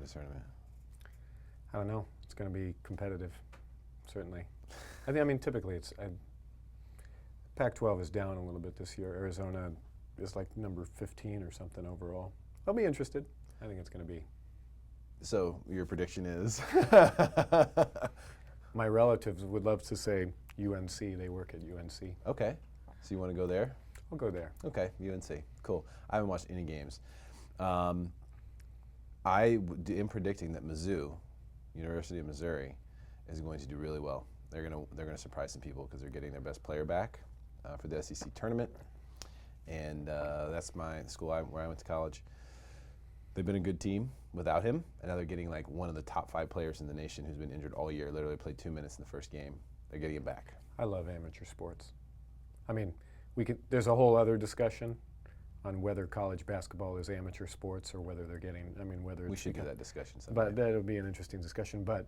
this tournament? I don't know. It's going to be competitive, certainly. I mean, typically it's Pac-12 is down a little bit this year. Arizona is like number 15 or something overall. I'll be interested. I think it's going to be. So your prediction is? My relatives would love to say UNC. They work at UNC. Okay. So you want to go there? I'll go there. Okay, UNC. Cool. I haven't watched any games. I am predicting that Mizzou, University of Missouri, is going to do really well. They're gonna surprise some people because they're getting their best player back for the SEC tournament, and that's my school where I went to college. They've been a good team without him, and now they're getting like one of the top 5 players in the nation who's been injured all year. Literally played 2 minutes in the first game. They're getting him back. I love amateur sports. I mean, there's a whole other discussion on whether college basketball is amateur sports or whether they're getting. I mean, whether We should do that discussion someday. But that'll be an interesting discussion. But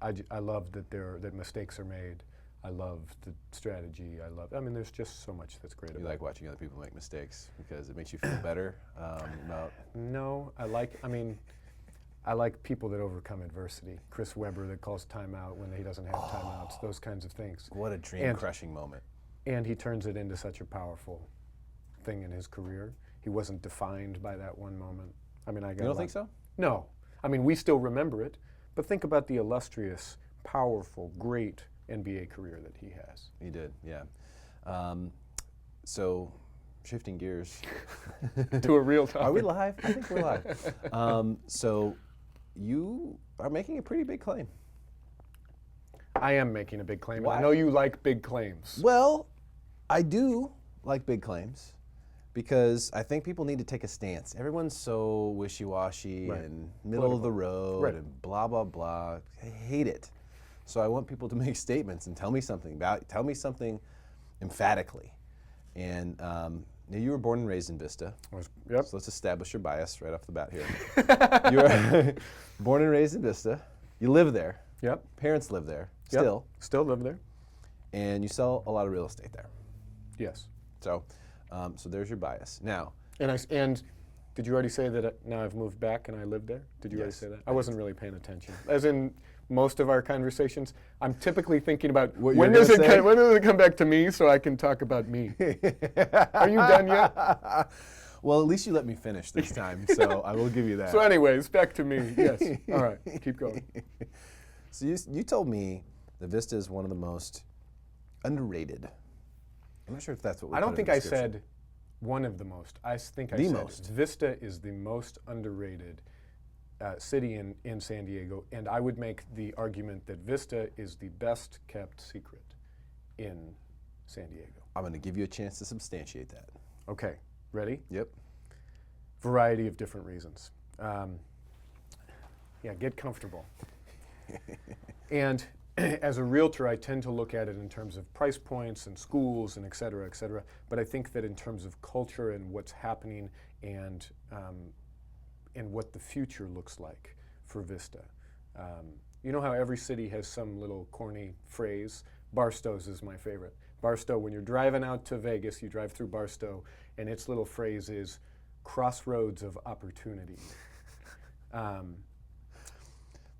I love that mistakes are made. I love the strategy. I mean, there's just so much that's great about it. You like watching other people make mistakes because it makes you feel better about. No, I like people that overcome adversity. Chris Webber that calls timeout when he doesn't have timeouts. Those kinds of things. What a dream-crushing moment. And he turns it into such a powerful thing in his career. He wasn't defined by that one moment. I mean, you don't think so? No. I mean, we still remember it, but think about the illustrious, powerful, great NBA career that he has. He did, yeah. So, shifting gears to a real topic. Are we live? I think we're live. So, you are making a pretty big claim. I am making a big claim. Why? And I know you like big claims. Well, I do like big claims because I think people need to take a stance. Everyone's so wishy-washy and middle of the road and blah, blah, blah. I hate it. So I want people to make statements and tell me something emphatically. And now you were born and raised in Vista. Yep. So let's establish your bias right off the bat here. You were born and raised in Vista. You live there. Yep. Parents live there. Yep. Still. Still live there. And you sell a lot of real estate there. Yes. So, so there's your bias. Now. And did you already say that now I've moved back and I live there? Did you already say that? I wasn't really paying attention. As in most of our conversations, I'm typically thinking about when does it come back to me so I can talk about me? Are you done yet? Well, at least you let me finish this time, so I will give you that. So anyways, back to me. Yes. All right. Keep going. So you told me that Vista is one of the most underrated. I'm not sure if that's what we I don't think I said one of the most. I think I said most. Vista is the most underrated city in San Diego, and I would make the argument that Vista is the best kept secret in San Diego. I'm going to give you a chance to substantiate that. Okay. Ready? Yep. Variety of different reasons. Yeah, get comfortable. And as a realtor, I tend to look at it in terms of price points and schools and et cetera, but I think that in terms of culture and what's happening and what the future looks like for Vista. You know how every city has some little corny phrase? Barstow's is my favorite. Barstow, when you're driving out to Vegas, you drive through Barstow, and its little phrase is crossroads of opportunity.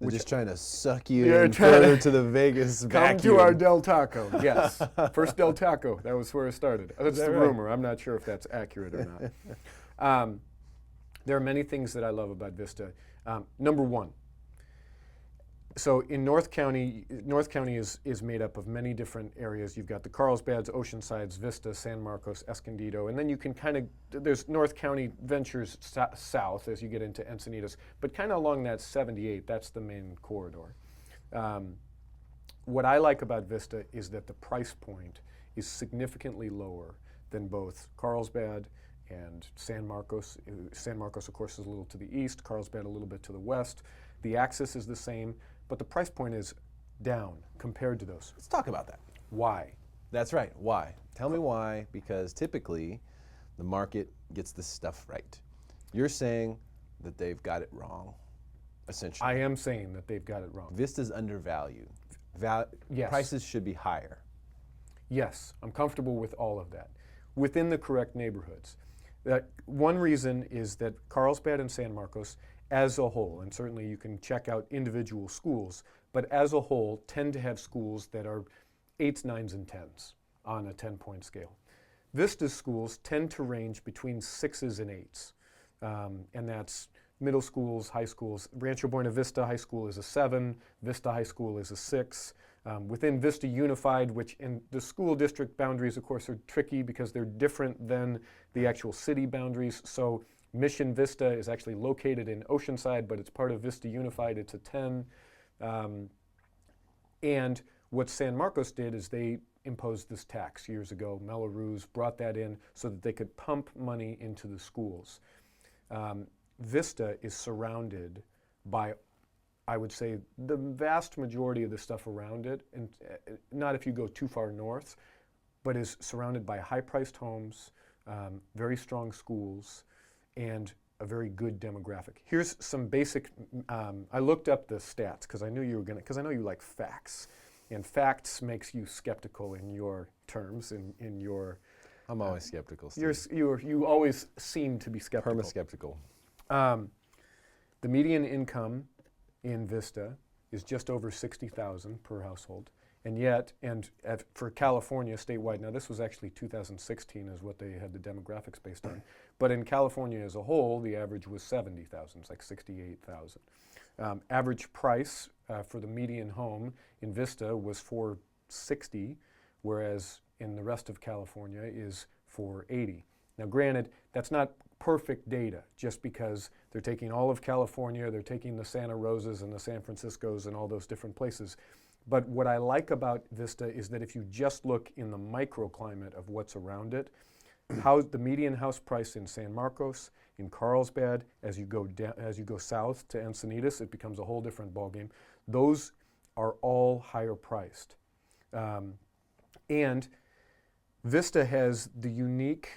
They're just trying to suck you in further to the Vegas vacuum. Come to our Del Taco, yes. First Del Taco, that was where it started. That's the rumor. I'm not sure if that's accurate or not. There are many things that I love about Vista. Number one, so in North County is made up of many different areas. You've got the Carlsbads, Oceansides, Vista, San Marcos, Escondido, and then you can there's North County ventures south as you get into Encinitas, but kind of along that 78, that's the main corridor. What I like about Vista is that the price point is significantly lower than both Carlsbad and San Marcos. San Marcos, of course, is a little to the east, Carlsbad a little bit to the west. The access is the same, but the price point is down compared to those. Let's talk about that. Why? That's right. Why? Tell me why, because typically the market gets this stuff right. You're saying that they've got it wrong, essentially. I am saying that they've got it wrong. Vista's undervalued. Yes. Prices should be higher. Yes, I'm comfortable with all of that, within the correct neighborhoods. One reason is that Carlsbad and San Marcos as a whole, and certainly you can check out individual schools, but as a whole tend to have schools that are 8s, 9s, and 10s on a 10-point scale. Vista's schools tend to range between 6s and 8s, and that's middle schools, high schools. Rancho Buena Vista High School is a 7, Vista High School is a 6. Within Vista Unified, which in the school district boundaries, of course, are tricky because they're different than the actual city boundaries. So Mission Vista is actually located in Oceanside, but it's part of Vista Unified. It's a 10. And what San Marcos did is they imposed this tax years ago. Melrose brought that in so that they could pump money into the schools. Vista is surrounded by, I would say, the vast majority of the stuff around it, and not if you go too far north, but is surrounded by high-priced homes, very strong schools, and a very good demographic. Here's some basic, I looked up the stats because I knew you were going to, because I know you like facts, and facts makes you skeptical in your terms, in your... I'm always skeptical, Steve. You always seem to be skeptical. Perma-skeptical. The median income in Vista is just over $60,000 per household, and yet, for California statewide, now this was actually 2016 is what they had the demographics based on, but in California as a whole, the average was $70,000, it's like $68,000. Average price for the median home in Vista was $460,000, whereas in the rest of California is $480,000. Now granted, that's not perfect data, just because they're taking all of California, they're taking the Santa Rosas and the San Franciscos and all those different places. But what I like about Vista is that if you just look in the microclimate of what's around it, how the median house price in San Marcos, in Carlsbad, as you go south to Encinitas, it becomes a whole different ballgame. Those are all higher priced. And Vista has the unique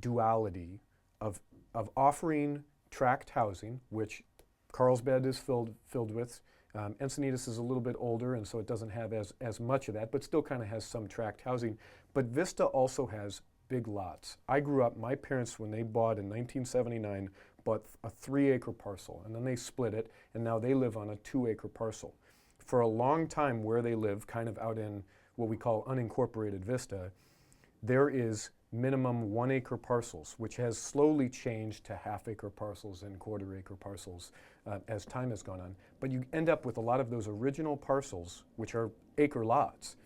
duality of offering tract housing, which Carlsbad is filled with. Encinitas is a little bit older, and so it doesn't have as much of that, but still kind of has some tract housing. But Vista also has big lots. I grew up, my parents, when they bought in 1979, bought a 3-acre parcel, and then they split it, and now they live on a 2-acre parcel. For a long time where they live, kind of out in what we call unincorporated Vista, there is minimum 1-acre parcels, which has slowly changed to half-acre parcels and quarter-acre parcels as time has gone on. But you end up with a lot of those original parcels, which are acre lots.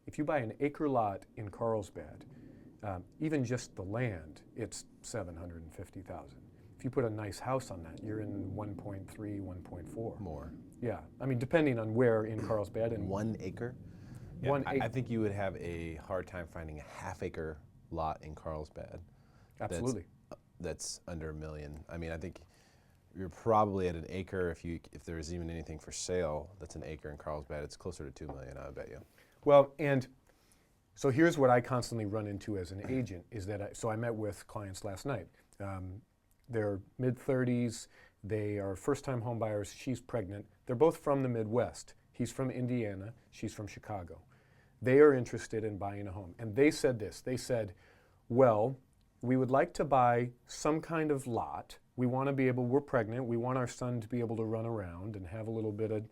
If you buy an acre lot in Carlsbad, even just the land, it's $750,000. If you put a nice house on that, you're in 1.3, 1.4. More. Yeah, I mean, depending on where in Carlsbad. And 1 acre? Yeah, I think you would have a hard time finding a half-acre lot in Carlsbad. Absolutely. That's under $1 million. I mean, I think you're probably at an acre if there's even anything for sale that's an acre in Carlsbad. It's closer to $2 million, I bet you. Well, and so here's what I constantly run into as an agent is that I met with clients last night. They're mid-30s. They are first-time home buyers. She's pregnant. They're both from the Midwest. He's from Indiana. She's from Chicago. They are interested in buying a home. And they said this. They said, well, we would like to buy some kind of lot. We want to be able, we're pregnant. We want our son to be able to run around and have a little bit of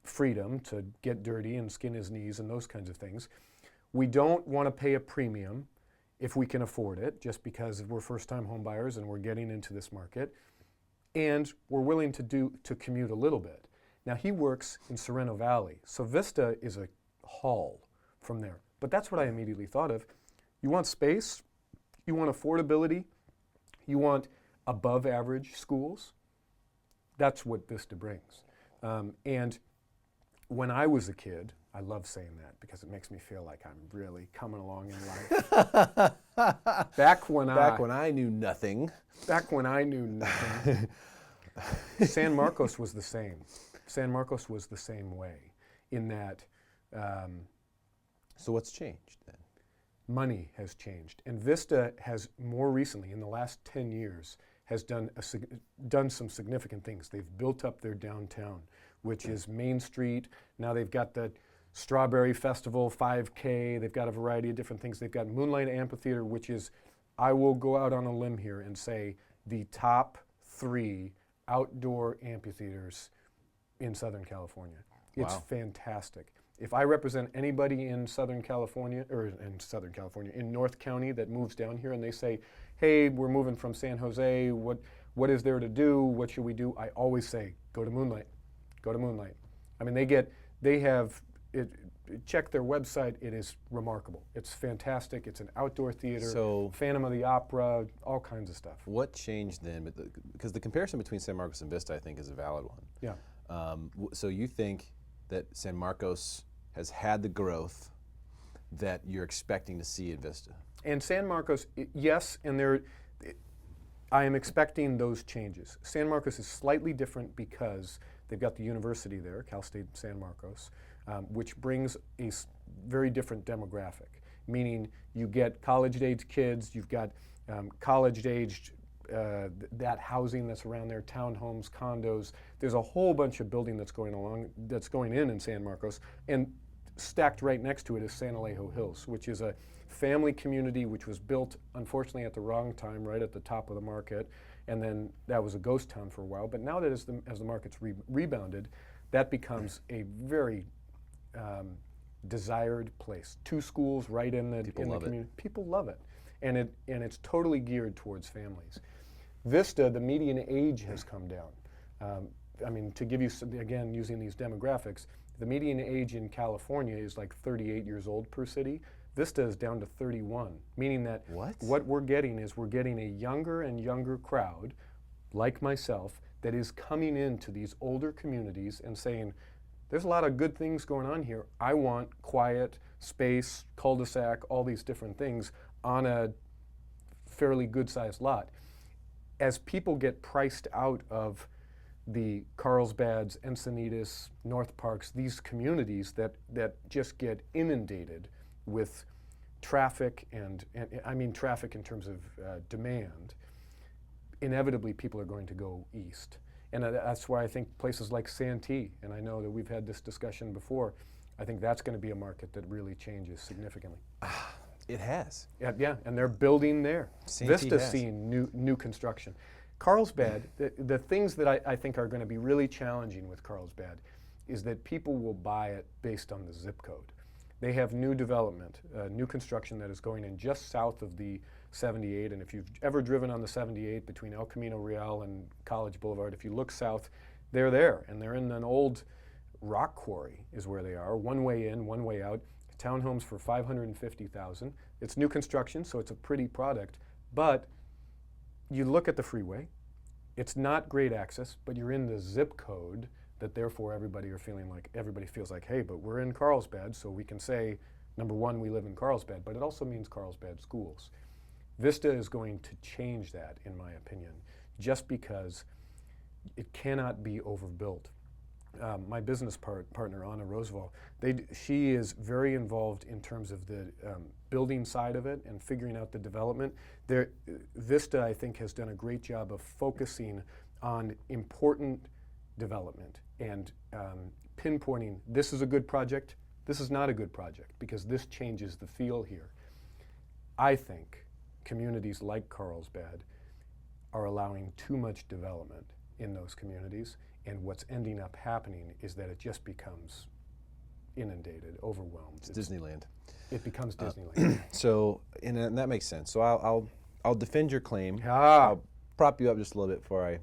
freedom to get dirty and skin his knees and those kinds of things. We don't want to pay a premium if we can afford it, just because we're first-time home buyers and we're getting into this market. And we're willing to commute a little bit. Now, he works in Sorrento Valley, so Vista is a haul from there. But that's what I immediately thought of. You want space, you want affordability, you want above average schools. That's what Vista brings. And when I was a kid, I love saying that because it makes me feel like I'm really coming along in life. Back when I knew nothing. Back when I knew nothing. San Marcos was the same. San Marcos was the same way in that. So what's changed then? Money has changed. And Vista has more recently, in the last 10 years, has done some significant things. They've built up their downtown, which is Main Street. Now they've got the Strawberry Festival, 5K. They've got a variety of different things. They've got Moonlight Amphitheater, which is, I will go out on a limb here and say, the top 3 outdoor amphitheaters in Southern California. It's Wow. fantastic. If I represent anybody in Southern California, in North County that moves down here and they say, hey, we're moving from San Jose, what is there to do, what should we do? I always say, go to Moonlight, go to Moonlight. I mean, check their website, it is remarkable. It's fantastic, it's an outdoor theater, So- Phantom of the Opera, all kinds of stuff. What changed then? Because the comparison between San Marcos and Vista, I think, is a valid one. Yeah. So you think that San Marcos has had the growth that you're expecting to see at Vista? And San Marcos, yes, and I am expecting those changes. San Marcos is slightly different because they've got the university there, Cal State San Marcos, which brings a very different demographic, meaning you get college-aged kids, you've got college-aged, that housing that's around there, townhomes, condos. There's a whole bunch of building that's going in San Marcos, and stacked right next to it is San Alejo Hills, which is a family community which was built, unfortunately, at the wrong time, right at the top of the market, and then that was a ghost town for a while. But now that as the market's rebounded, that becomes a very desired place. 2 schools right in the community. People love it, and it's totally geared towards families. Vista, the median age has come down. I mean, to give you again, using these demographics, the median age in California is like 38 years old per city. Vista is down to 31, meaning that what we're getting is we're getting a younger and younger crowd, like myself, that is coming into these older communities and saying, there's a lot of good things going on here. I want quiet, space, cul-de-sac, all these different things on a fairly good-sized lot. As people get priced out of the Carlsbads, Encinitas, North Parks, these communities that just get inundated with traffic, and I mean traffic in terms of demand, inevitably people are going to go east. And that's why I think places like Santee, and I know that we've had this discussion before, I think that's going to be a market that really changes significantly. It has. Yeah, and they're building there. Santee Vista's has. seeing new construction. Carlsbad, the things that I think are going to be really challenging with Carlsbad is that people will buy it based on the zip code. They have new development, new construction that is going in just south of the 78, and if you've ever driven on the 78 between El Camino Real and College Boulevard, if you look south, they're there, and they're in an old rock quarry is where they are, one way in, one way out, townhomes for $550,000. It's new construction, so it's a pretty product, but you look at the freeway, it's not great access, but you're in the zip code that therefore everybody feels like, hey, but we're in Carlsbad, so we can say, number one, we live in Carlsbad, but it also means Carlsbad schools. Vista is going to change that, in my opinion, just because it cannot be overbuilt. My business partner, Anna Roosevelt, she is very involved in terms of the building side of it and figuring out the development. Vista, I think, has done a great job of focusing on important development and pinpointing, this is a good project, this is not a good project, because this changes the feel here. I think communities like Carlsbad are allowing too much development in those communities, and what's ending up happening is that it just becomes inundated, overwhelmed. It's Disneyland. It becomes Disneyland. So, and that makes sense. So I'll defend your claim. Ah. I'll prop you up just a little bit before I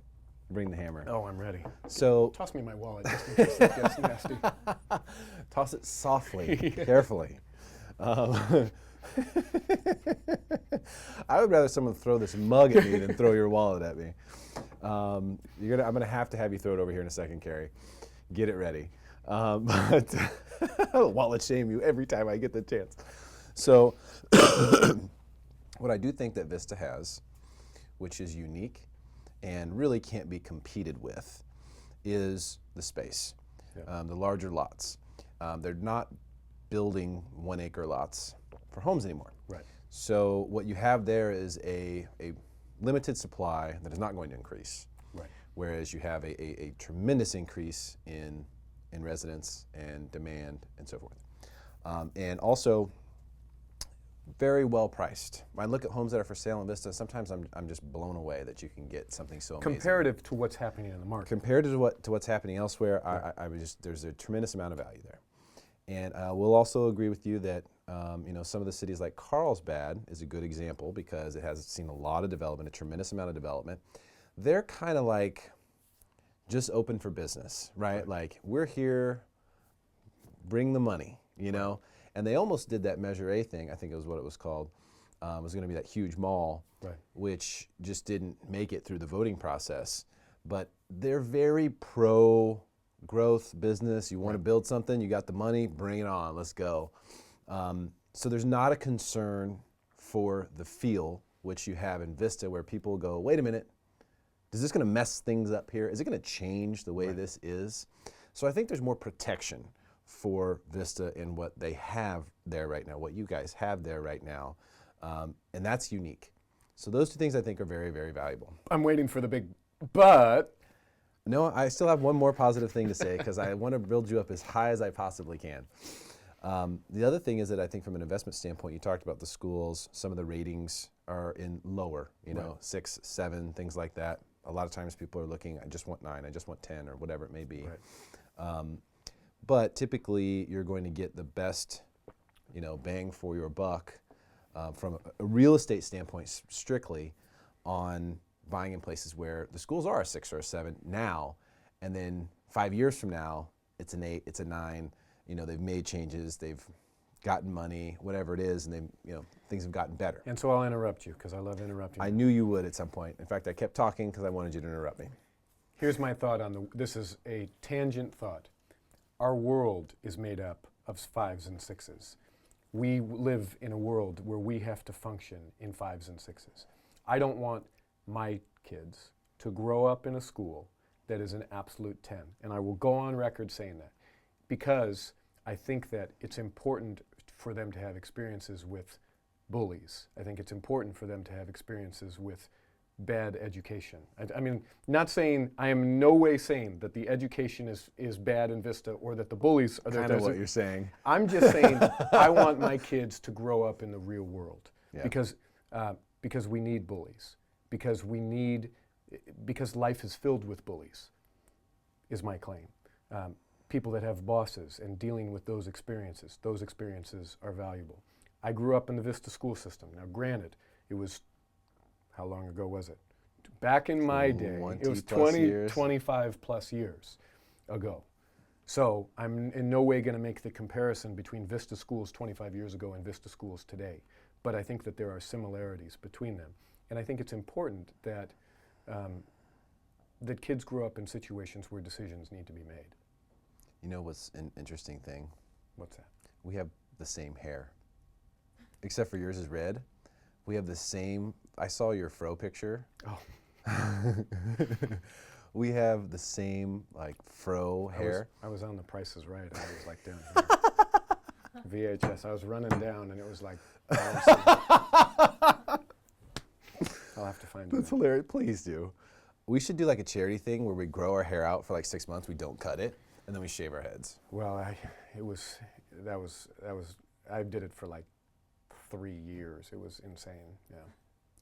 bring the hammer. Oh, I'm ready. So Toss me my wallet just in case it gets nasty. toss it softly, carefully. I would rather someone throw this mug at me than throw your wallet at me. I'm gonna have to have you throw it over here in a second, Carrie. Get it ready. But I'll wallet shame you every time I get the chance. So what I do think that Vista has, which is unique and really can't be competed with, is the space, the larger lots. They're not building 1 acre lots for homes anymore. Right. So what you have there is a limited supply that is not going to increase. Right. Whereas you have a tremendous increase in residents and demand and so forth. And also, very well priced. When I look at homes that are for sale in Vista, sometimes I'm just blown away that you can get something so amazing. Comparative to what's happening in the market. Compared to what's happening elsewhere, there's a tremendous amount of value there. And we'll also agree with you that some of the cities like Carlsbad is a good example because it has seen a lot of development, a tremendous amount of development. They're kind of like just open for business, right? Like, we're here, bring the money, you know? And they almost did that Measure A thing, I think it was what it was called. It was going to be that huge mall, which just didn't make it through the voting process. But they're very pro-growth business. You want to build something, you got the money, bring it on, let's go. So there's not a concern for the feel, which you have in Vista, where people go, wait a minute, is this going to mess things up here? Is it going to change the way this is? So I think there's more protection for Vista in what they have there right now, what you guys have there right now, and that's unique. So those two things I think are very, very valuable. I'm waiting for the big but. No, I still have one more positive thing to say because I want to build you up as high as I possibly can. The other thing is that I think from an investment standpoint, you talked about the schools, some of the ratings are in lower, 6, 7, things like that. A lot of times people are looking, I just want 9, I just want 10, or whatever it may be. But typically you're going to get the best, bang for your buck from a real estate standpoint strictly on buying in places where the schools are a 6 or a 7 now, and then 5 years from now, it's an 8, it's a 9. They've made changes, they've gotten money, whatever it is, and things have gotten better. And so I'll interrupt you because I love interrupting. I knew you would at some point. In fact, I kept talking because I wanted you to interrupt me. Here's my thought on this is a tangent thought. Our world is made up of 5s and 6s. We live in a world where we have to function in 5s and 6s. I don't want my kids to grow up in a school that is an absolute 10. And I will go on record saying that because I think that it's important for them to have experiences with bullies. I think it's important for them to have experiences with bad education. I mean, I am in no way saying that the education is bad in Vista or that the bullies are kind of what you're saying. I'm just saying I want my kids to grow up in the real world because we need bullies, because life is filled with bullies, is my claim. People that have bosses and dealing with those experiences are valuable. I grew up in the Vista school system. Now granted, it was, how long ago was it? Back in my day, it was 25 plus years ago. So I'm in no way going to make the comparison between Vista schools 25 years ago and Vista schools today. But I think that there are similarities between them. And I think it's important that, that kids grow up in situations where decisions need to be made. You know what's an interesting thing? What's that? We have the same hair. Except for yours is red. We have the same, I saw your fro picture. Oh. We have the same fro hair. I was on The Price is Right. I was down here. VHS. I was running down and it was like, I'll have to find it. That's hilarious. Please do. We should do a charity thing where we grow our hair out for 6 months, we don't cut it, and then we shave our heads. Well, I did it for 3 years. It was insane. Yeah.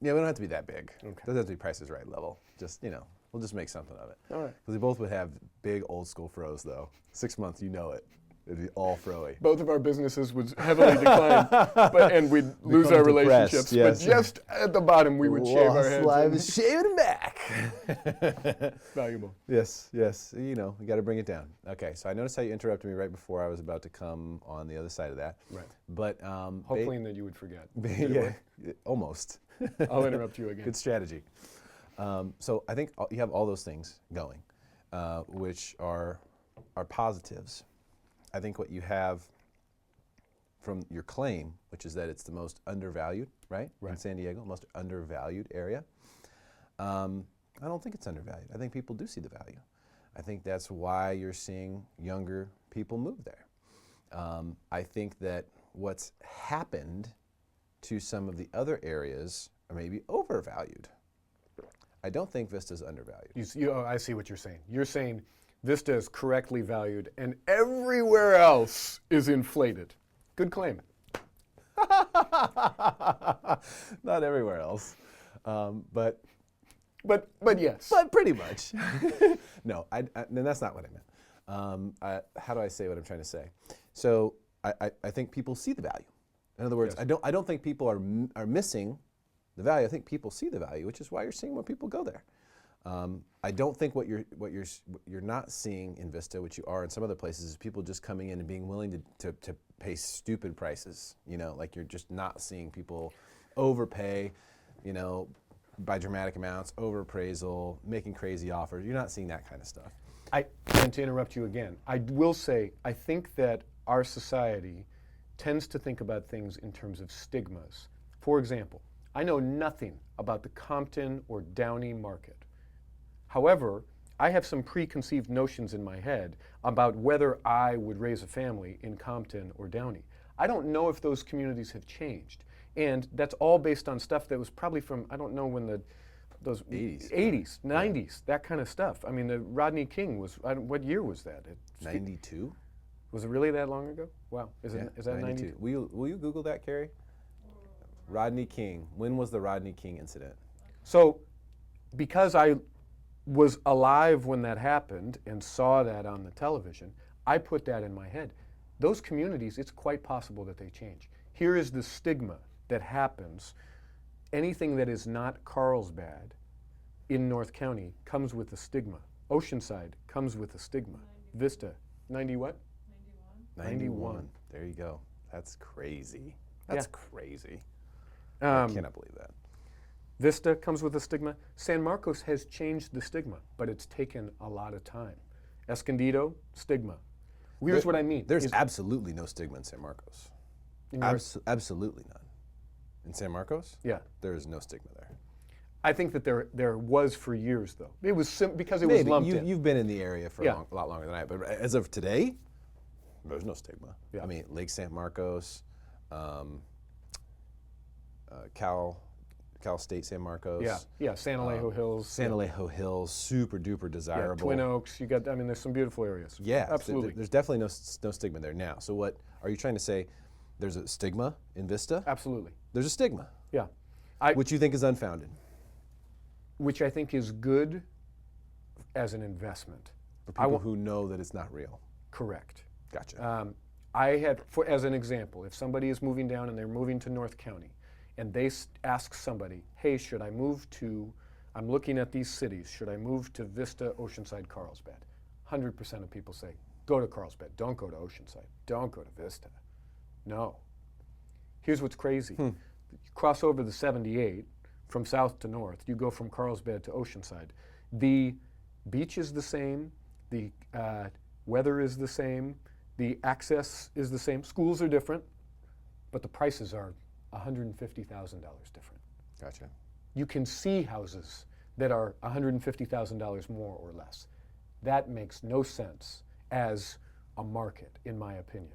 Yeah, we don't have to be that big. Okay. It doesn't have to be Price is Right level. Just, we'll just make something of it. All right. Because we both would have big old school fros though. 6 months, it. It'd be all froey. Both of our businesses would heavily decline, and we'd lose our relationships. Yes. But just at the bottom, we would shave our heads. Live is shaving back. Valuable. Yes. We got to bring it down. Okay, so I noticed how you interrupted me right before I was about to come on the other side of that. Right. But hopefully that you would forget. Yeah, almost. I'll interrupt you again. Good strategy. So I think you have all those things going, which are positives. I think what you have from your claim, which is that it's the most undervalued, right? In San Diego, most undervalued area. I don't think it's undervalued. I think people do see the value. I think that's why you're seeing younger people move there. I think that what's happened to some of the other areas are maybe overvalued. I don't think Vista's undervalued. I see what you're saying. You're saying Vista is correctly valued and everywhere else is inflated. Good claim. Not everywhere else, but yes. But pretty much. No, then that's not what I meant. How do I say what I'm trying to say? So I think people see the value. In other words, Yes. I don't think people are missing the value. I think people see the value, which is why you're seeing more people go there. I don't think what you're not seeing in Vista, which you are in some other places, is people just coming in and being willing to pay stupid prices. You know, like you're just not seeing people overpay, you know, by dramatic amounts, overappraisal, making crazy offers. You're not seeing that kind of stuff. And to interrupt you again, I will say, I think that our society tends to think about things in terms of stigmas. For example, I know nothing about the Compton or Downey market. However, I have some preconceived notions in my head about whether I would raise a family in Compton or Downey. I don't know if those communities have changed. And that's all based on stuff that was probably from, I don't know when those 80s, 90s, that kind of stuff. I mean, the Rodney King was, what year was that? 92? Was it really that long ago? Wow, is that 92? Will you Google that, Carrie? Rodney King. When was the Rodney King incident? So, because I was alive when that happened and saw that on the television, I put that in my head. Those communities, it's quite possible that they change. Here is the stigma that happens. Anything that is not Carlsbad in North County comes with a stigma. Oceanside comes with a stigma. 90. Vista, 90 what? 91. There you go. That's crazy. That's crazy. I cannot believe that. Vista comes with a stigma. San Marcos has changed the stigma, but it's taken a lot of time. Escondido, stigma. Here's what I mean. There's absolutely no stigma in San Marcos. Absolutely none. In San Marcos? Yeah. There is no stigma there. I think that there was for years, though. It was because it Maybe. was lumped in. You've been in the area for a lot longer than I have, but as of today, there's no stigma. Yeah. I mean, Lake San Marcos, Cal State San Marcos. Yeah, San Alejo Hills. San Alejo Hills, super duper desirable. Twin Oaks, there's some beautiful areas. Yeah, absolutely. There's definitely no stigma there now. So what, are you trying to say there's a stigma in Vista? Absolutely. There's a stigma. Yeah. Which you think is unfounded? Which I think is good as an investment. For people who know that it's not real. Correct. Gotcha. As an example, if somebody is moving down and they're moving to North County, and they ask somebody, hey, I'm looking at these cities, should I move to Vista, Oceanside, Carlsbad? 100% of people say, go to Carlsbad, don't go to Oceanside, don't go to Vista. No. Here's what's crazy. You cross over the 78 from south to north, you go from Carlsbad to Oceanside. The beach is the same, the weather is the same, the access is the same, schools are different, but the prices are $150,000 different. Gotcha. You can see houses that are $150,000 more or less. That makes no sense as a market, in my opinion,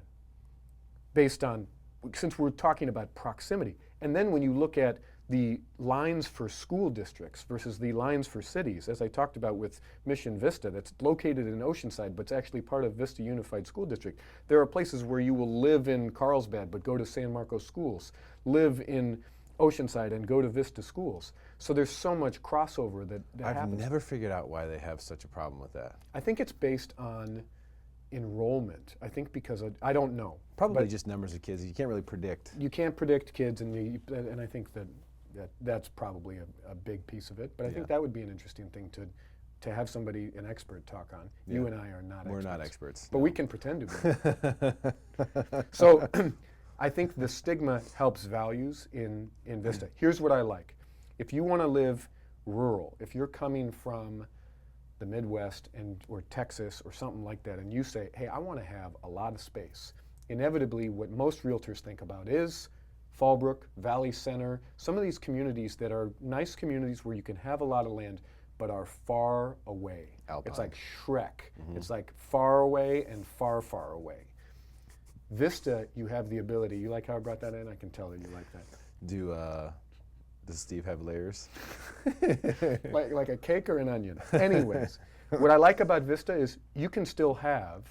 since we're talking about proximity. And then when you look at the lines for school districts versus the lines for cities, as I talked about with Mission Vista, that's located in Oceanside, but it's actually part of Vista Unified School District. There are places where you will live in Carlsbad, but go to San Marcos schools, live in Oceanside and go to Vista schools. So there's so much crossover that happens. I've never figured out why they have such a problem with that. I think it's based on enrollment. I think because I don't know. Probably just numbers of kids. You can't really predict. You can't predict kids, and I think that's probably a big piece of it. But I think that would be an interesting thing to have somebody, an expert, talk on. Yeah. You and I are not experts. We're not experts. But we can pretend to be. So I think the stigma helps values in Vista. Here's what I like. If you want to live rural, if you're coming from the Midwest or Texas or something like that, and you say, hey, I want to have a lot of space, inevitably what most realtors think about is Fallbrook, Valley Center, some of these communities that are nice communities where you can have a lot of land but are far away. Alpine. It's like Shrek. It's like far away and far, far away. Vista, you have the ability. You like how I brought that in? I can tell that you like that. Does Steve have layers? like a cake or an onion. Anyways, what I like about Vista is you can still have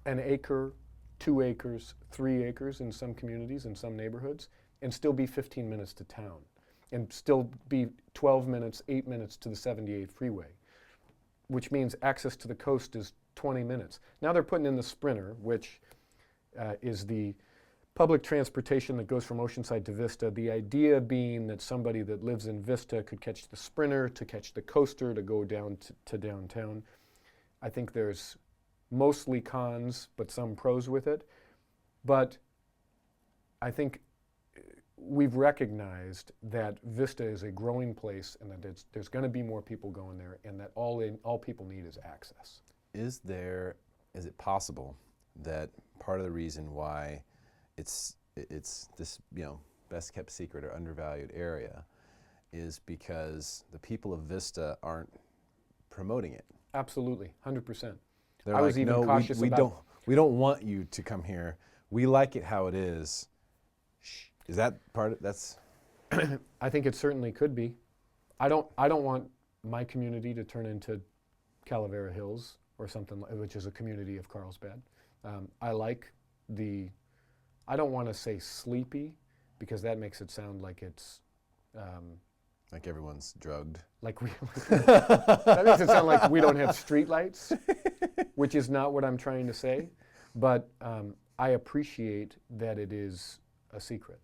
an acre 2 acres, 3 acres in some communities, in some neighborhoods, and still be 15 minutes to town, and still be 12 minutes, 8 minutes to the 78 freeway, which means access to the coast is 20 minutes. Now they're putting in the Sprinter, which is the public transportation that goes from Oceanside to Vista. The idea being that somebody that lives in Vista could catch the Sprinter, to catch the coaster, to go down to downtown. I think there's mostly cons, but some pros with it. But I think we've recognized that Vista is a growing place, and that there's going to be more people going there, and that all people need is access. Is it possible that part of the reason why it's this best kept secret or undervalued area is because the people of Vista aren't promoting it? Absolutely, 100%. They're I like, was even no, cautious about we don't want you to come here. We like it how it is. Shh. Is that part of that's? I think it certainly could be. I don't want my community to turn into Calavera Hills or something, which is a community of Carlsbad. I like I don't want to say sleepy, because that makes it sound like it's Like everyone's drugged. That makes it sound like we don't have streetlights, which is not what I'm trying to say. But I appreciate that it is a secret.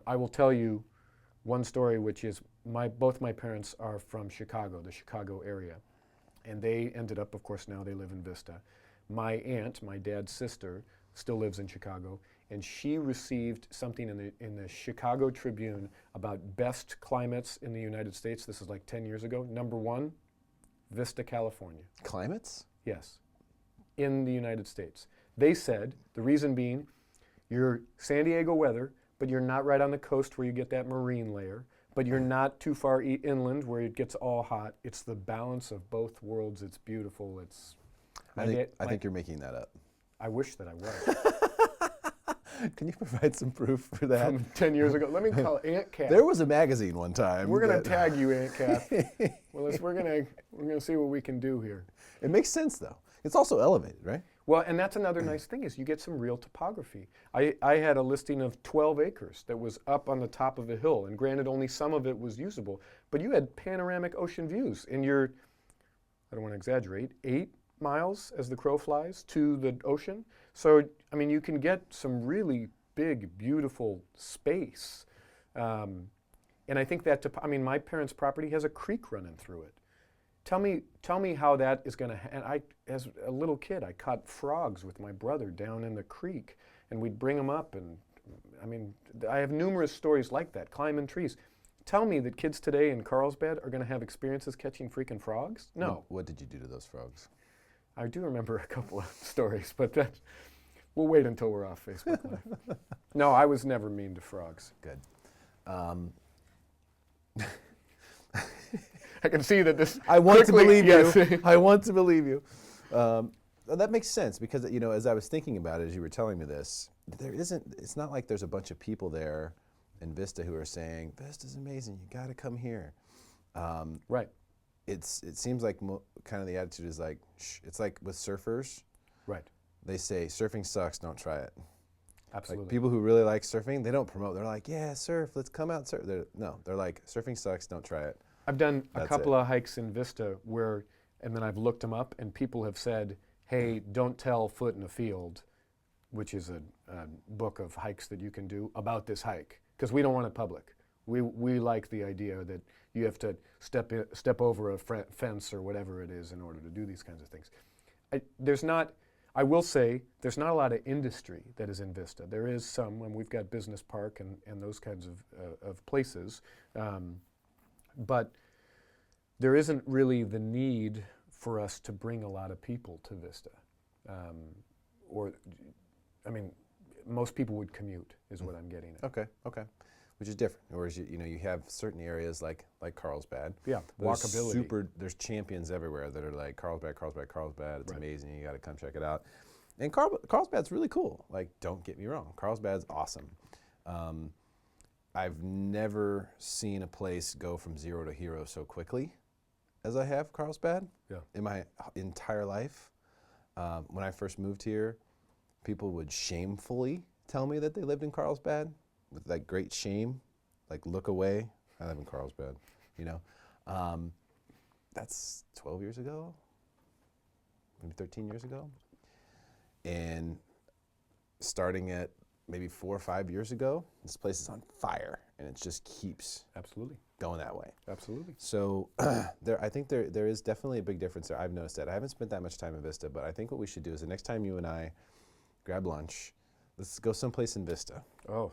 I will tell you one story, which is both my parents are from Chicago, the Chicago area. And they ended up, of course, now they live in Vista. My aunt, my dad's sister, still lives in Chicago, and she received something in the Chicago Tribune about best climates in the United States. This is like 10 years ago. Number 1, Vista, California. Climates? Yes, in the United States. They said, the reason being, you're San Diego weather, but you're not right on the coast where you get that marine layer, but you're not too far inland where it gets all hot. It's the balance of both worlds. It's beautiful. I think you're making that up. I wish that I was. Can you provide some proof for that? From 10 years ago. Let me call Aunt Cat. There was a magazine one time. We're going to tag you, Aunt Cat. Well, we're going to see what we can do here. It makes sense, though. It's also elevated, right? Well, and that's another nice thing, is you get some real topography. I had a listing of 12 acres that was up on the top of a hill, and granted, only some of it was usable, but you had panoramic ocean views, and you're, I don't want to exaggerate, 8 miles as the crow flies to the ocean. So, I mean, you can get some really big, beautiful space. And I think that, my parents' property has a creek running through it. Tell me how that is going to, and as a little kid, I caught frogs with my brother down in the creek, and we'd bring them up, and I have numerous stories like that, climbing trees. Tell me that kids today in Carlsbad are going to have experiences catching freaking frogs? No. What did you do to those frogs? I do remember a couple of stories, but we'll wait until we're off Facebook Live. No, I was never mean to frogs. Good. I can see that this. I want to believe yes. you. I want to believe you. That makes sense, because as I was thinking about it, as you were telling me this, it's not like there's a bunch of people there in Vista who are saying, Vista's amazing, you got to come here. Right. It seems like kind of the attitude is like, shh. It's like with surfers. Right. They say, surfing sucks, don't try it. Absolutely. Like, people who really like surfing, they don't promote. They're like, yeah, surf, let's come out and surf. They're like, surfing sucks, don't try it. I've done a couple of hikes in Vista and then I've looked them up, and people have said, hey, don't tell Foot in the Field, which is a book of hikes that you can do, about this hike, because we don't want it public. We like the idea that you have to step over a fence or whatever it is in order to do these kinds of things. I will say, there's not a lot of industry that is in Vista. There is some, and we've got Business Park and those kinds of places. But there isn't really the need for us to bring a lot of people to Vista. Most people would commute, is what I'm getting at. Okay. Which is different. Whereas you have certain areas like Carlsbad. Yeah, walkability. There's champions everywhere that are like, Carlsbad. It's amazing. You got to come check it out. And Carlsbad's really cool. Like, don't get me wrong, Carlsbad's awesome. I've never seen a place go from zero to hero so quickly as I have Carlsbad in my entire life. When I first moved here, people would shamefully tell me that they lived in Carlsbad with like great shame, like look away. I live in Carlsbad, you know. That's 12 years ago, maybe 13 years ago. And starting at maybe 4 or 5 years ago, this place is on fire, and it just keeps Absolutely. going that way. Absolutely. So I think there is definitely a big difference there. I've noticed that. I haven't spent that much time in Vista, but I think what we should do is the next time you and I grab lunch, let's go someplace in Vista. Oh,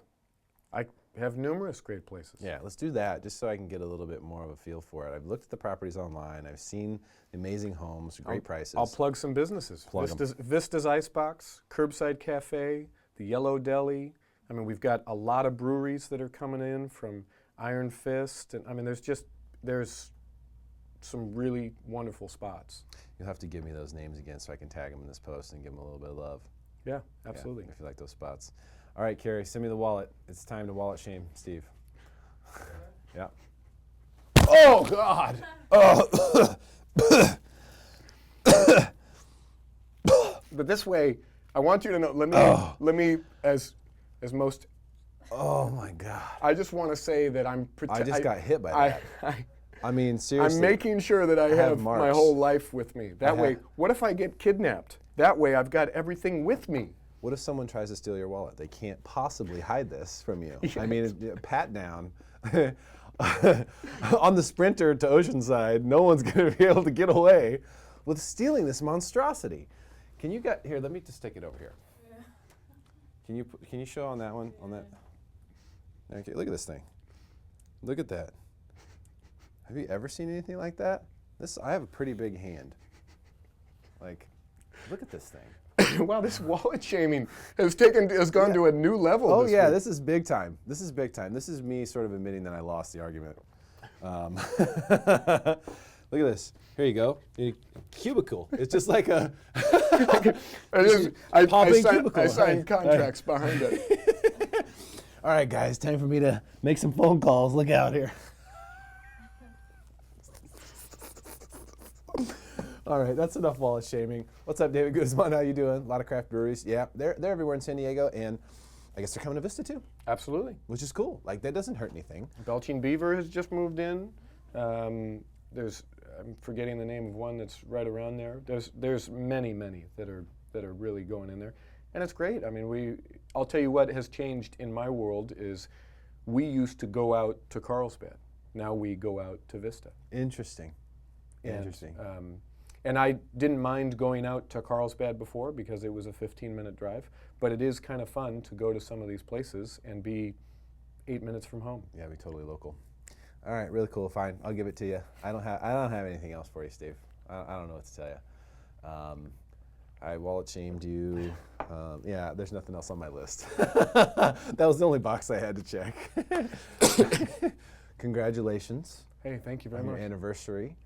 I have numerous great places. Yeah, let's do that just so I can get a little bit more of a feel for it. I've looked at the properties online. I've seen amazing homes, great prices. I'll plug some businesses. Plug 'em. Vista's Icebox, Curbside Cafe, the Yellow Deli. I mean, we've got a lot of breweries that are coming in from Iron Fist. And I mean, there's some really wonderful spots. You'll have to give me those names again so I can tag them in this post and give them a little bit of love. Yeah, absolutely. Yeah, if you like those spots. All right, Carrie, send me the wallet. It's time to wallet shame Steve. Yeah. Oh, God. But this way, I want you to know, let me as most, Oh, my God. I just want to say that I'm I just got hit by that. I mean, seriously. I'm making sure that I have my marks. whole life with me. That way, what if I get kidnapped? That way, I've got everything with me. What if someone tries to steal your wallet? They can't possibly hide this from you. I mean, pat down. On the Sprinter to Oceanside, no one's going to be able to get away with stealing this monstrosity. Can you get here? Let me just take it over here. Yeah. Can you show on that one? On that? Okay, look at this thing. Look at that. Have you ever seen anything like that? I have a pretty big hand. Like, look at this thing. Wow, this wallet shaming has gone to a new level. Oh this yeah, week. this is big time. This is big time. This is me sort of admitting that I lost the argument. Look at this. Here you go. Cubicle. It's just like a cubicle. I signed contracts behind it. All right, guys, time for me to make some phone calls. Look out here. All right, that's enough wallet shaming. What's up, David Guzman? How you doing? A lot of craft breweries. Yeah, they're everywhere in San Diego, and I guess they're coming to Vista too. Absolutely. Which is cool. Like, that doesn't hurt anything. Belching Beaver has just moved in. I'm forgetting the name of one that's right around there. There's many that are really going in there, and it's great. I mean, I'll tell you what has changed in my world is we used to go out to Carlsbad. Now we go out to Vista. Interesting. Interesting. And I didn't mind going out to Carlsbad before because it was a 15-minute drive, but it is kind of fun to go to some of these places and be 8 minutes from home. Yeah, be totally local. All right, really cool. Fine, I'll give it to you. I don't have anything else for you, Steve. I don't know what to tell you. I wallet shamed you. Yeah, there's nothing else on my list. That was the only box I had to check. Congratulations. Hey, thank you very on much. your anniversary,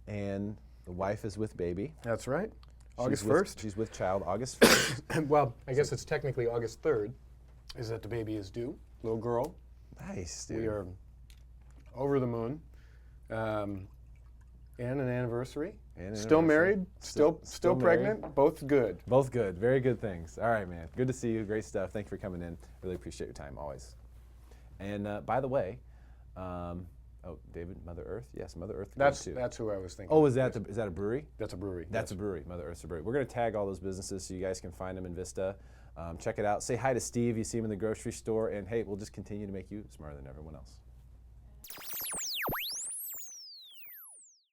and the wife is with baby. That's right. August She's with- 1st. She's with child August 1st. Well, I guess it's technically August 3rd, is that the baby is due. Little girl. Nice, dude. We are over the moon. And an anniversary. Still married, still pregnant, married. both good. Both good. Very good things. All right, man. Good to see you. Great stuff. Thank you for coming in. Really appreciate your time, always. And by the way, David, Mother Earth? Yes, Mother Earth. That's too. who I was thinking. Oh, is that a brewery? That's a brewery. That's a brewery. Mother Earth's a brewery. We're going to tag all those businesses so you guys can find them in Vista. Check it out. Say hi to Steve. You see him in the grocery store. And hey, we'll just continue to make you smarter than everyone else.